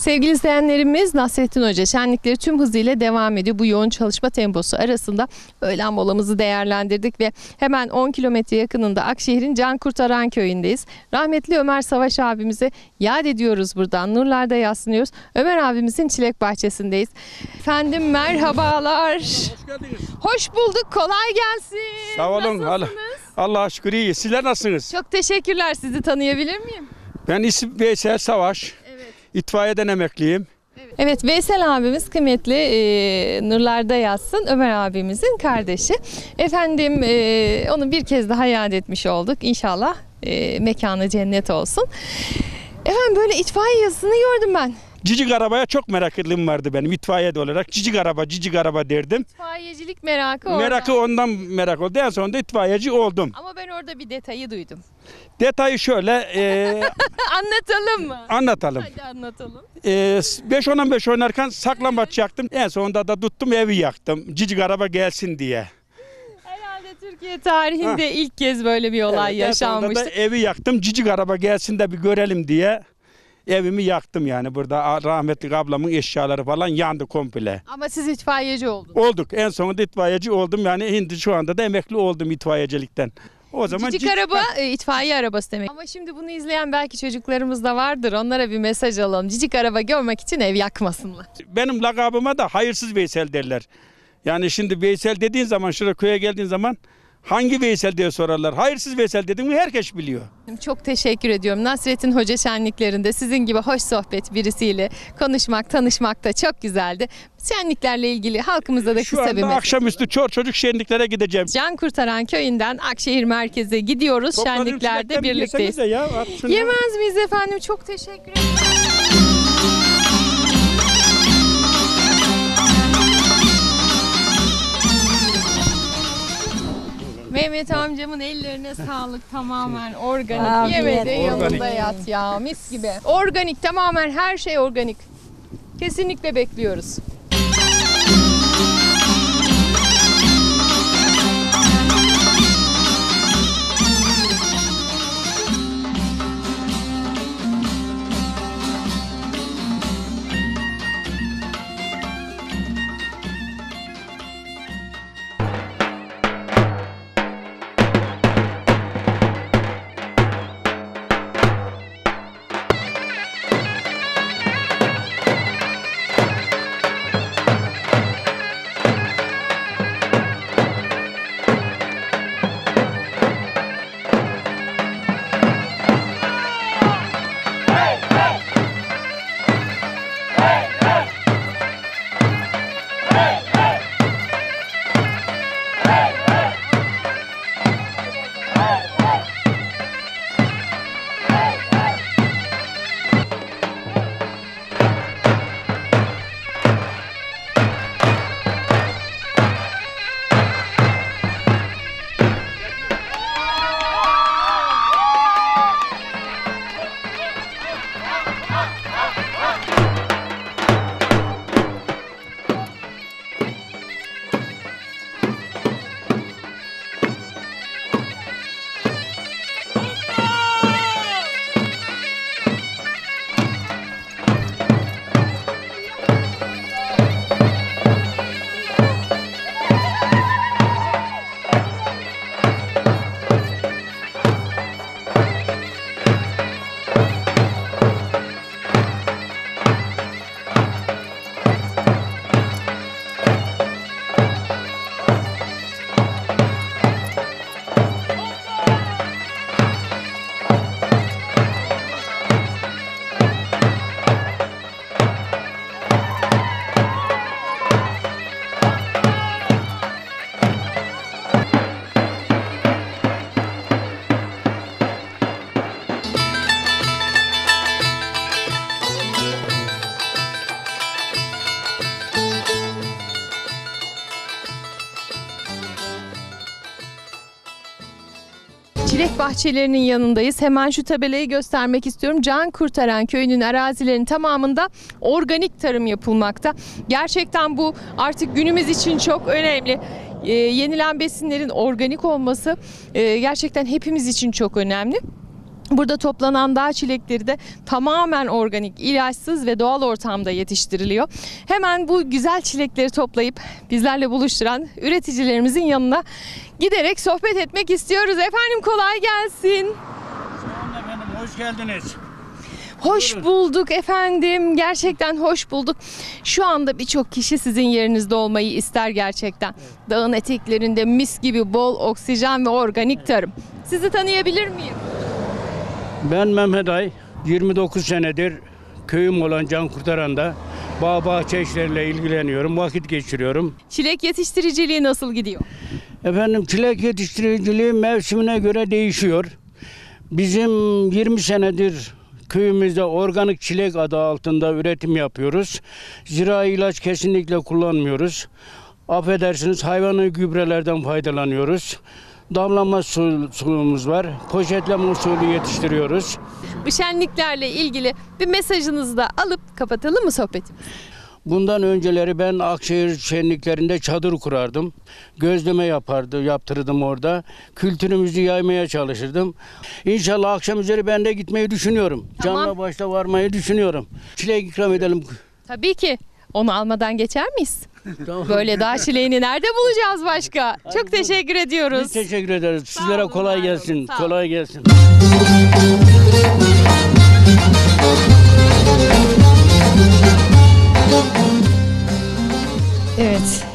Sevgili izleyenlerimiz, Nasrettin Hoca şenlikleri tüm hızıyla devam ediyor. Bu yoğun çalışma temposu arasında öğlen molamızı değerlendirdik ve hemen 10 kilometre yakınında Akşehir'in Cankurtaran köyündeyiz. Rahmetli Ömer Savaş abimizi yad ediyoruz buradan. Nurlarda yaslınıyoruz. Ömer abimizin çilek bahçesindeyiz. Efendim merhabalar. Hoş geldiniz. Hoş bulduk. Kolay gelsin. Sağ olun. Nasılsınız? Allah'a şükür iyi. Sizler nasılsınız? Çok teşekkürler. Sizi tanıyabilir miyim? Ben isim Veysel Savaş. Evet. İtfaiyeden emekliyim. Evet, Veysel abimiz kıymetli nurlarda yatsın, Ömer abimizin kardeşi. Efendim onu bir kez daha yad etmiş olduk. İnşallah mekanı cennet olsun. Efendim böyle itfaiye yazısını gördüm ben. Cicik arabaya çok meraklılığım vardı benim itfaiyede olarak. Cicik araba derdim. İtfaiyecilik merakı orada. Merakı ondan merak oldu. En sonunda itfaiyeci oldum. Ama ben orada bir detayı duydum. Detayı şöyle Anlatalım mı? anlatalım. Hadi anlatalım. 5-10-15 oynarken saklambaç yaktım. En sonunda da tuttum evi yaktım. Cicik araba gelsin diye. Herhalde Türkiye tarihinde ilk kez böyle bir olay Evet, en sonunda yaşanmıştı. da evi yaktım. Cicik araba gelsin de bir görelim diye. Evimi yaktım yani. Burada rahmetli ablamın eşyaları falan yandı komple. Ama siz itfaiyeci oldunuz. Olduk. En sonunda itfaiyeci oldum. Yani şimdi şu anda da emekli oldum itfaiyecilikten. O zaman Cicik araba itfaiye arabası demek. Ama şimdi bunu izleyen belki çocuklarımız da vardır. Onlara bir mesaj alalım. Cicik araba görmek için ev yakmasınlar. benim lakabıma da hayırsız Veysel derler. Yani şimdi Veysel dediğin zaman şuraya köye geldiğin zaman hangi Veysel diye sorarlar. Hayırsız Veysel dediğimi herkes biliyor. Çok teşekkür ediyorum. Nasrettin Hoca şenliklerinde sizin gibi hoş sohbet birisiyle konuşmak, tanışmak da çok güzeldi. Şenliklerle ilgili halkımıza da Şu kısa bir anda mesaj. akşamüstü çocuk şenliklere gideceğim. Cankurtaran köyünden Akşehir merkeze gidiyoruz. Toplanın Şenliklerde çilekten birlikteyiz. yesenize ya, at şunu. Yemez miyiz efendim? Çok teşekkür ederim. Mehmet amcamın ellerine sağlık, tamamen organik. Afiyet. Yeme de yanında Organik. yat ya, mis gibi. Organik, tamamen her şey organik. Kesinlikle bekliyoruz. Çilek bahçelerinin yanındayız. Hemen şu tabelayı göstermek istiyorum. Cankurtaran köyünün arazilerinin tamamında organik tarım yapılmakta. Gerçekten bu artık günümüz için çok önemli. Yenilen besinlerin organik olması gerçekten hepimiz için çok önemli. Burada toplanan dağ çilekleri de tamamen organik, ilaçsız ve doğal ortamda yetiştiriliyor. Hemen bu güzel çilekleri toplayıp bizlerle buluşturan üreticilerimizin yanına giderek sohbet etmek istiyoruz. Efendim kolay gelsin. Sağ olun efendim, hoş geldiniz. Hoş bulduk efendim. Gerçekten hoş bulduk. Şu anda birçok kişi sizin yerinizde olmayı ister gerçekten. Dağın eteklerinde mis gibi bol oksijen ve organik tarım. Sizi tanıyabilir miyim? Ben Mehmet Ay, 29 senedir köyüm olan Cankurtaran'da bağ bahçe işleriyle ilgileniyorum, vakit geçiriyorum. Çilek yetiştiriciliği nasıl gidiyor? Efendim çilek yetiştiriciliği mevsimine göre değişiyor. Bizim 20 senedir köyümüzde organik çilek adı altında üretim yapıyoruz. Zirai ilaç kesinlikle kullanmıyoruz. Affedersiniz hayvanı gübrelerden faydalanıyoruz. Damlama suyumuz var. Poşetleme usulü yetiştiriyoruz. Bu şenliklerle ilgili bir mesajınızı da alıp kapatalım mı sohbetimizi? Bundan önceleri ben Akşehir şenliklerinde çadır kurardım. Gözleme yaptırdım orada. Kültürümüzü yaymaya çalışırdım. İnşallah akşam üzeri ben de gitmeyi düşünüyorum. Tamam. Canla başla varmayı düşünüyorum. Çilek ikram edelim. Tabii ki. Onu almadan geçer miyiz? Böyle dağ çileğini nerede bulacağız başka? Çok teşekkür ediyoruz. Biz teşekkür ederiz. Sizlere olun, kolay var olun. gelsin. Sağ olun. Kolay gelsin. Evet.